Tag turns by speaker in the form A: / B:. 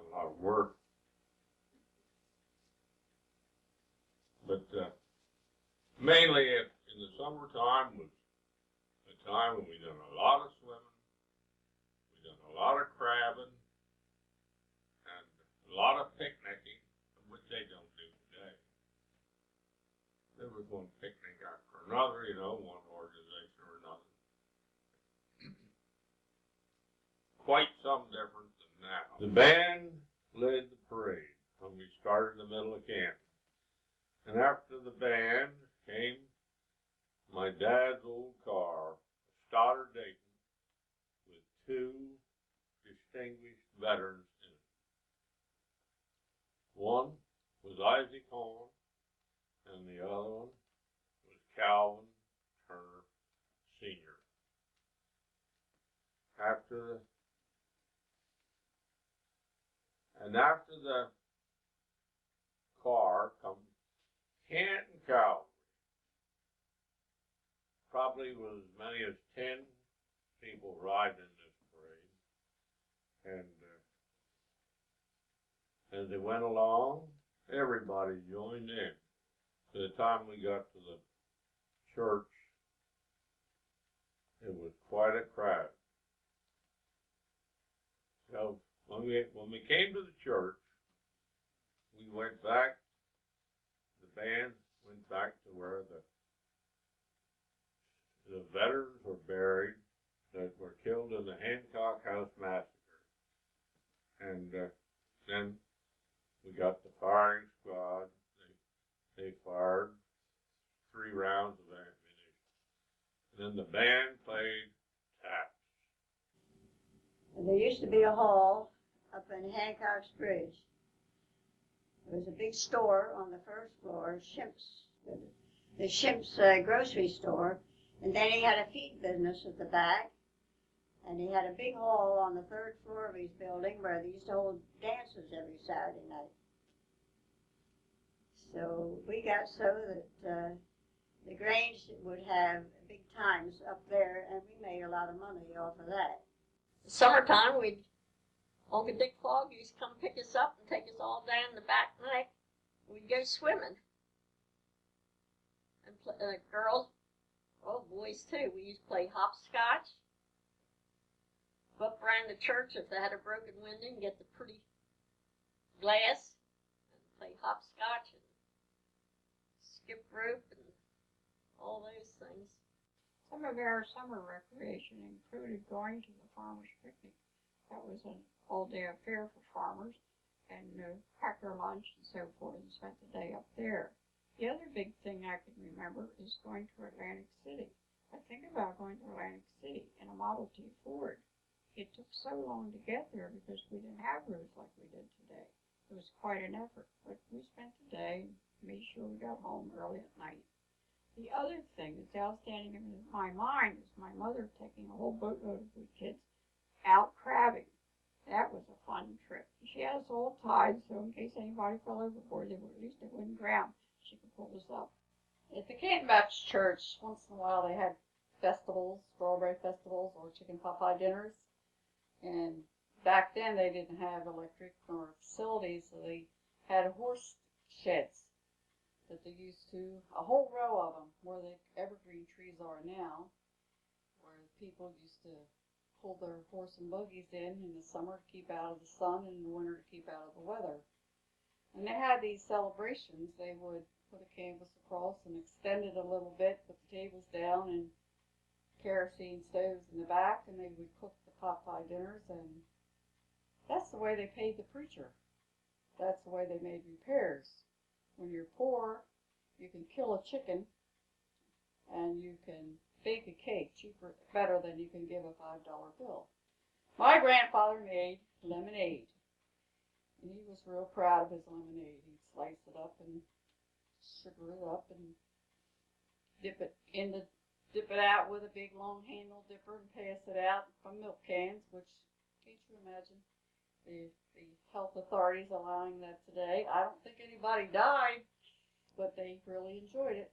A: a lot of work. But mainly in the summertime was a time when we done a lot of swimming, we done a lot of crabbing, and a lot of picnicking, which they don't do today. There was one picnic after another, you know, one organization or another. Quite some different than now. The band led the parade when we started in the middle of camp. And after the band came my dad's old car, a Stoddard Dayton, with two distinguished veterans in it. One was Isaac Horn, and the other one was Calvin Turner Sr. After the car come Canton Cavalry. Probably was as many as 10 people riding in this parade. And as they went along, everybody joined in. By the time we got to the church, it was quite a crowd. So when we came to the church, we went back. The band went back to where the veterans were buried that were killed in the Hancock House Massacre. And then we got the firing squad. They fired 3 rounds of ammunition. And then the band played taps.
B: There used to be a hall up in Hancock's Bridge. There was a big store on the first floor, the Shimp's grocery store, and then he had a feed business at the back, and he had a big hall on the 3rd floor of his building where they used to hold dances every Saturday night. So we got so that the Grange would have big times up there, and we made a lot of money off of that.
C: Summertime, Uncle Dick Fogg used to come pick us up and take us all down the back neck. We'd go swimming. And girls, well, boys too, we used to play hopscotch. Go up around the church if they had a broken window and get the pretty glass and play hopscotch and skip rope and all those things.
D: Some of our summer recreation included going to the farmers' picnic. That was an all-day affair for farmers, and packed their lunch and so forth and spent the day up there. The other big thing I can remember is going to Atlantic City. I think about going to Atlantic City in a Model T Ford. It took so long to get there because we didn't have roads like we did today. It was quite an effort, but we spent the day and made sure we got home early at night. The other thing that's outstanding in my mind is my mother taking a whole boatload of we kids out crabbing. That was a fun trip. She had us all tied, so in case anybody fell overboard, at least they wouldn't drown. She could pull us up.
E: At the Canton Baptist Church, once in a while they had festivals, strawberry festivals, or chicken pot pie dinners. And back then they didn't have electric or facilities, so they had horse sheds that they used to, a whole row of them, where the evergreen trees are now, where people used to pull their horse and buggies in the summer to keep out of the sun and in the winter to keep out of the weather. And they had these celebrations. They would put a canvas across and extend it a little bit, put the tables down and kerosene stoves in the back, and they would cook the pot pie dinners, and that's the way they paid the preacher. That's the way they made repairs. When you're poor, you can kill a chicken and you can bake a cake better than you can give a $5 bill. My grandfather made lemonade, and he was real proud of his lemonade. He'd slice it up and sugar it up and dip it out with a big long handle dipper and pass it out from milk cans, which, can't you imagine the health authorities allowing that today? I don't think anybody died, but they really enjoyed it.